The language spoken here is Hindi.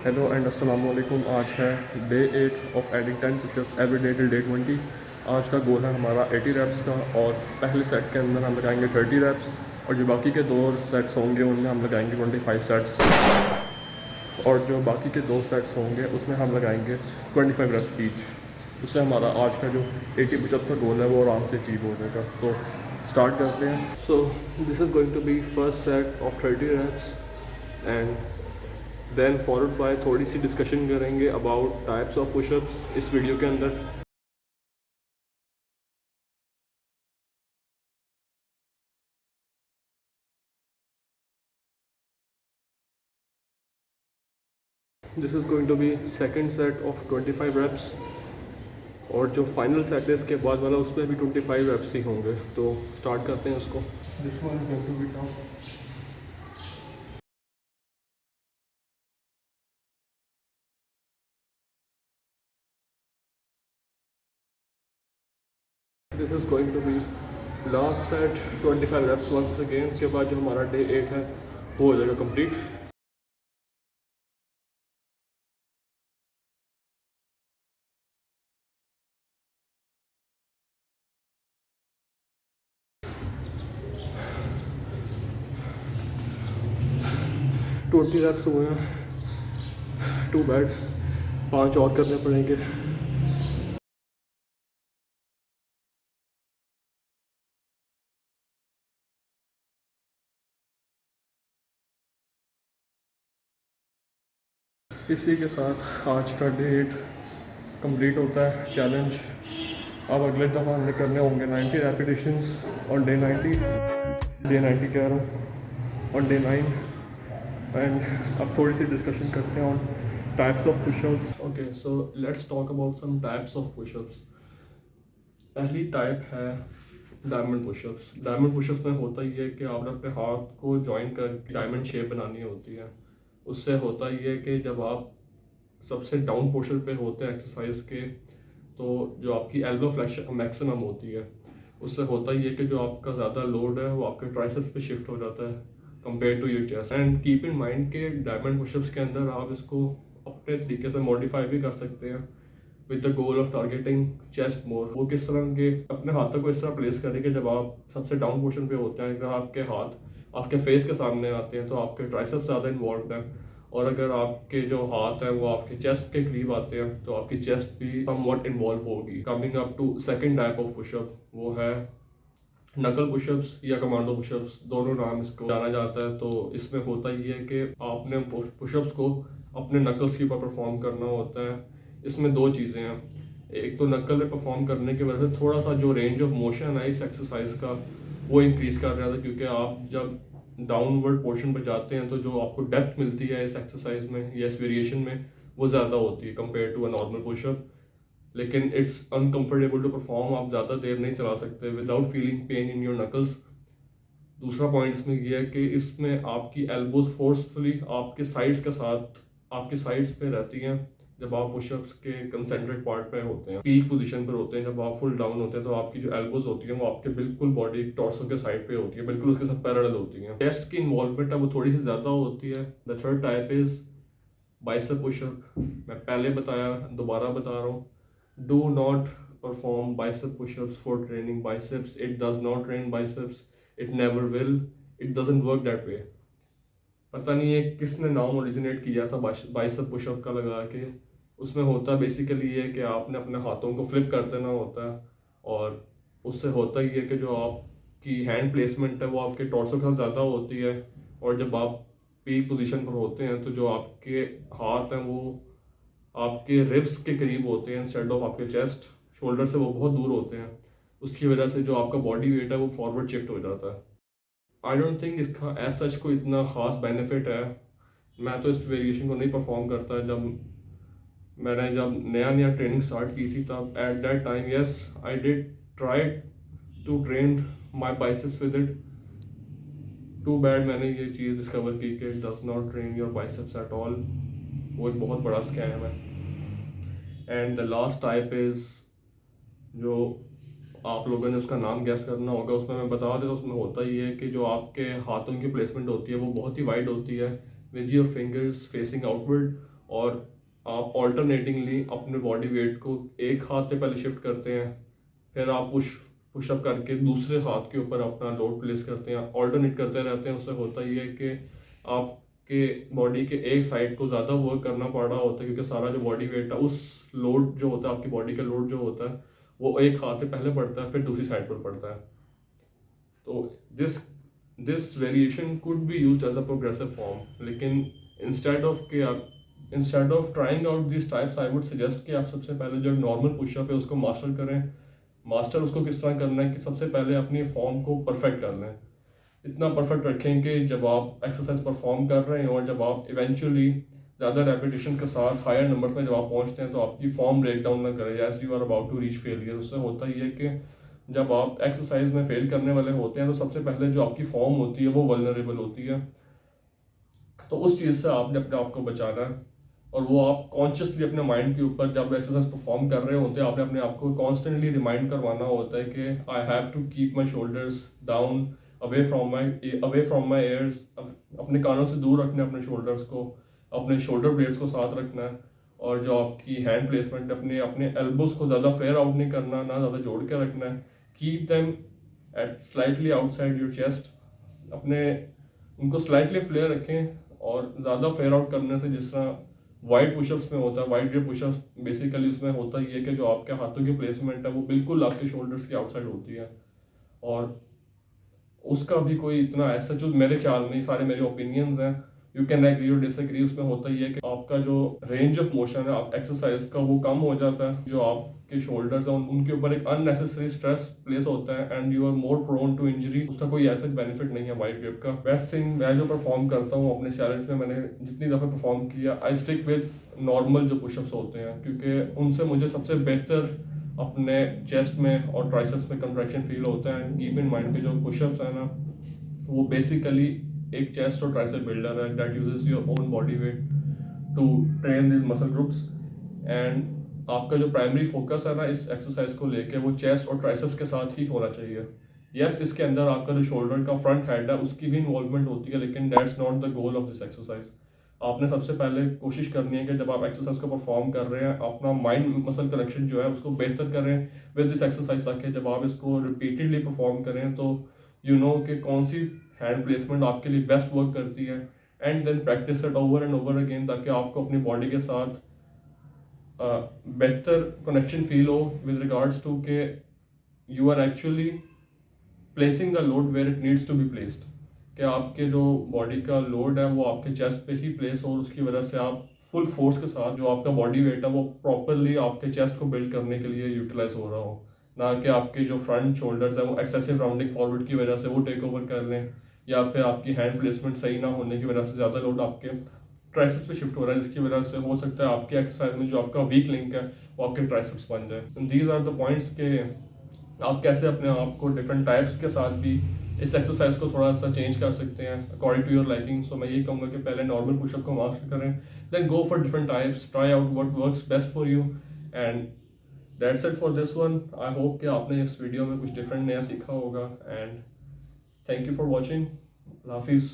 हेलो एंड अस्सलाम वालेकुम। आज है day 8 of adding 10 pushups every day till day 20। आज का गोल है हमारा 80 रैप्स का और पहले सेट के अंदर हम लगाएंगे 30 रैप्स और जो बाकी के दो सेट्स होंगे उनमें हम लगाएंगे 25 सेट्स और जो बाकी के दो सेट्स होंगे उसमें हम लगाएंगे 25 रैप्स ईच। उससे हमारा आज का जो 80 पुशअप का गोल है वो आराम से अचीव हो जाएगा। तो स्टार्ट करते हैं। So this is going to be first set of 30 reps and then followed by थोड़ी सी डिस्कशन करेंगे अबाउट टाइप्स ऑफ पुशअप्स इस वीडियो के अंदर। This is going to be second set of 25 reps और जो फाइनल सेट है इसके बाद वाला उसमें भी 25 रेप्स ही होंगे। तो स्टार्ट करते हैं उसको। This one is going to be tough. This is going to be last set 25 reps once again. उसके बाद जो हमारा डे 8 है वो हो जाएगा कंप्लीट। 20 रेप्स हुए हैं, टू बैड, 5 और करने पड़ेंगे। इसी के साथ आज का डे 8 कंप्लीट होता है चैलेंज। अब अगले दफ़ा हमने करने होंगे 90 रेपिटेशंस ऑन डे 90, डे 90 कह रहा हूँ, ऑन डे 9। एंड अब थोड़ी सी डिस्कशन करते हैं on types of pushups. Okay, so let's talk about some types of pushups. पहली टाइप है डायमंड पुशअप्स। डायमंड पुशअप्स में होता ही है कि आपने अपने हाथ को जॉइन कर डायमंड शेप बनानी होती है। उससे होता ही है कि जब आप सबसे डाउन पोर्शन पे होते हैं एक्सरसाइज के, तो जो आपकी एल्बो फ्लेक्शन मैक्सिमम होती है, उससे होता ही है कि जो आपका ज़्यादा लोड है वो आपके ट्राइसेप्स पे शिफ्ट हो जाता है compare to your chest. And keep in mind के डायमंड पुशअप्स के अंदर आप इसको अपने तरीके से मॉडिफाई भी कर सकते हैं with the goal of targeting chest more. वो किस तरह के अपने हाथों को इस तरह प्लेस करें कि जब आप सबसे डाउन पोर्शन पे होते हैं, अगर आपके हाथ आपके फेस के सामने आते हैं तो आपके ट्राइसेप्स ज़्यादा इन्वॉल्व हैं, और अगर आपके जो हाथ हैं वो आपके चेस्ट के करीब आते हैं तो आपकी चेस्ट भी समवॉट इन्वॉल्व होगी। Coming up to second type of pushup, वो है नकल पुशअप्स या कमांडो पुशअप्स, दोनों नाम इसको जाना जाता है। तो इसमें होता ही है कि आपने पुशअप्स को अपने नकल्स के ऊपर परफॉर्म करना होता है। इसमें दो चीज़ें हैं, एक तो नकल में परफॉर्म करने की वजह से थोड़ा सा जो रेंज ऑफ मोशन है इस एक्सरसाइज का वो इंक्रीज कर रहा था, क्योंकि आप जब डाउनवर्ड पोर्शन पर जाते हैं तो जो आपको डेप्थ मिलती है इस एक्सरसाइज में या इस वेरिएशन में वो ज़्यादा होती है compare to a normal pushup. लेकिन इट्स अनकंफर्टेबल टू परफॉर्म, आप ज़्यादा देर नहीं चला सकते without feeling pain in your knuckles. दूसरा पॉइंट इसमें यह है कि इसमें आपकी एल्बोज फोर्सफुली आपके साइड्स के साथ आपकी साइड्स पे रहती हैं जब आप पुशअप्स के कंसेंट्रेट पार्ट पे होते हैं, पीक पोजीशन पर होते हैं। जब आप फुल डाउन होते हैं तो आपकी जो एल्बोज होती हैं वो आपके बिल्कुल बॉडी टॉर्सो के साइड पे होती है, बिल्कुल उसके साथ पैरेलल होती हैं। चेस्ट की इन्वॉल्वमेंट है वो थोड़ी सी ज़्यादा होती है। The third type is bicep pushup. मैं पहले बताया, दोबारा बता रहा हूँ, do not perform bicep push-ups for training biceps. It does not train biceps, it never will, it doesn't work that way. पता नहीं है किसने नाम ओरिजिनेट किया था बाइसेप पुशअप का लगा के। उसमें होता बेसिकली ये कि आपने अपने हाथों को फ्लिप कर देना होता है, और उससे होता ही है कि जो आपकी हैंड प्लेसमेंट है वो आपके टॉर्सो के साथ ज़्यादा होती है, और जब आप पीक पोजीशन पर होते हैं तो जो आपके हाथ हैं वो आपके रिब्स के करीब होते हैं इंस्टेड ऑफ आपके चेस्ट, शोल्डर से वो बहुत दूर होते हैं। उसकी वजह से जो आपका बॉडी वेट है वो फॉरवर्ड शिफ्ट हो जाता है। आई डोंट थिंक इसका एज सच कोई इतना ख़ास बेनिफिट है। मैं तो इस वेरिएशन को नहीं परफॉर्म करता। जब नया नया ट्रेनिंग स्टार्ट की थी तब at that time yes I did try to train my biceps with it. Too bad मैंने ये चीज़ डिस्कवर की कि it does not train your biceps at all. वो एक बहुत बड़ा स्कैम है। And the last type is, जो आप लोगों ने उसका नाम गैस करना होगा, उसमें मैं बता देता, उसमें होता ही है कि जो आपके हाथों की प्लेसमेंट होती है वो बहुत ही वाइड होती है with your fingers facing outward, और आप ऑल्टरनेटिंगली अपने बॉडी वेट को एक हाथ पे पहले शिफ्ट करते हैं, फिर आप पुशअप करके दूसरे हाथ के ऊपर अपना लोड प्लेस करते हैं, ऑल्टरनेट करते रहते हैं। उससे होता ही है कि आपके बॉडी के एक साइड को ज़्यादा वर्क करना पड़ रहा होता है, क्योंकि सारा जो बॉडी वेट है, उस लोड जो होता है, आपकी बॉडी का लोड जो होता है, वो एक हाथ पे पहले पड़ता है, फिर दूसरी साइड पर पड़ता है। तो this variation could be used as a progressive form, लेकिन instead of trying out this types, I would suggest कि आप सबसे पहले जो नॉर्मल पुशअप है उसको मास्टर करें। मास्टर उसको किस तरह करना है कि सबसे पहले अपनी फॉर्म को परफेक्ट कर लें, इतना परफेक्ट रखें कि जब आप एक्सरसाइज परफॉर्म कर रहे हैं और जब आप इवेंचुअली ज़्यादा रेपिटेशन के साथ हायर नंबर पर जब आप पहुंचते हैं तो आपकी फॉर्म ब्रेक डाउन ना करे as you are about to reach failure. उससे होता ही है कि जब आप एक्सरसाइज में फेल करने वाले होते हैं तो सबसे पहले जो आपकी फॉर्म होती है वो वल्नरेबल होती है। तो उस चीज़ से आपने अपने आप को बचाना है, और वो आप कॉन्शियसली अपने माइंड के ऊपर जब एक्सरसाइज परफॉर्म कर रहे होते हैं आपने अपने आप को कॉन्स्टेंटली रिमाइंड करवाना होता है कि I have to keep my shoulders down, away from my ears, अपने कानों से दूर रखना है अपने शोल्डर्स को, अपने शोल्डर ब्लेड्स को साथ रखना है, और जो आपकी हैंड प्लेसमेंट अपने अपने एल्बोज को ज़्यादा फ्लेयर आउट नहीं करना, ना ज़्यादा जोड़ के रखना है, keep them at slightly outside your chest, अपने उनको स्लाइटली फ्लेयर रखें। और ज़्यादा फ्लेयर आउट करने से, जिस तरह वाइड पुशअप्स में होता है, वाइड ग्रिप पुशअप्स बेसिकली उसमें होता ही है कि जो आपके हाथों की प्लेसमेंट है वो बिल्कुल आपके शोल्डर्स के आउटसाइड होती है, और उसका भी कोई इतना ऐसा जो मेरे ख्याल में, सारे मेरे ओपिनियंस हैं, यू कैन एग्री और डिसएग्री, उसमें होता ही है कि आपका जो रेंज ऑफ मोशन है आप एक्सरसाइज का वो कम हो जाता है, जो आपके शोल्डर्स हैं उनके ऊपर एक अननेसेसरी स्ट्रेस प्लेस होता है and you are more prone to injury. उसका कोई ऐसा बेनिफिट नहीं है वाइड ग्रिप का। बेस्ट थिंग मैं जो परफॉर्म करता हूँ अपने चैलेंज में, मैंने जितनी दफ़ा परफॉर्म किया, आई स्टिक विद नॉर्मल जो पुशअप्स होते हैं, क्योंकि उनसे मुझे सबसे बेहतर अपने चेस्ट में और ट्राइसेप्स में कंट्रैक्शन फील होता है। एंड कीप इन माइंड के जो पुशअप्स है ना, वो बेसिकली एक चेस्ट और ट्राइसेप बिल्डर है that uses your own body weight to train this muscle groups. And आपका जो प्राइमरी फोकस है ना इस एक्सरसाइज को लेके, वो चेस्ट और ट्राइसेप्स के साथ ही होना चाहिए। यस, इसके अंदर आपका जो शोल्डर का फ्रंट हेड है उसकी भी इन्वॉल्वमेंट होती है, लेकिन that's not the goal of this exercise. आपने सबसे पहले कोशिश करनी है कि जब आप एक्सरसाइज को परफॉर्म कर रहे हैं, अपना माइंड मसल कनेक्शन जो है उसको बेहतर करें विद दिस एक्सरसाइज, ताकि जब आप इसको रिपीटेडली परफॉर्म करें तो यू नो कि कौन सी हैंड प्लेसमेंट आपके लिए बेस्ट वर्क करती है, and then practice it over and over again, ताकि आपको अपनी बॉडी के साथ बेहतर कनेक्शन फील हो विद रिगार्ड्स टू के you are actually placing the load where it needs to be placed, कि आपके जो बॉडी का लोड है वो आपके चेस्ट पे ही प्लेस हो, और उसकी वजह से आप फुल फोर्स के साथ जो आपका बॉडी वेट है वो प्रॉपरली आपके चेस्ट को बिल्ड करने के लिए यूटिलाइज हो रहा हो, ना कि आपके जो फ्रंट शोल्डर्स है वो एक्सेसिव राउंडिंग फॉरवर्ड की वजह से वो टेक ओवर कर लें, या फिर आपकी हैंड प्लेसमेंट सही ना होने की वजह से ज़्यादा लोड आपके ट्राइसेप्स पे शिफ्ट हो रहा है, जिसकी वजह से हो सकता है आपके एक्सरसाइज में जो आपका वीक लिंक है वो आपके ट्राइसेप्स बन जाए। दीज आर द पॉइंट्स के आप कैसे अपने आप को डिफरेंट टाइप्स के साथ भी इस एक्सरसाइज को थोड़ा सा चेंज कर सकते हैं according to your liking. So मैं ये कहूँगा कि पहले नॉर्मल पुशअप को मास्टर करें, then go for different types, try out what works best for you, and that's it for this one. I hope कि आपने इस वीडियो में कुछ डिफरेंट नया सीखा होगा, and thank you for watching. हाफिज़।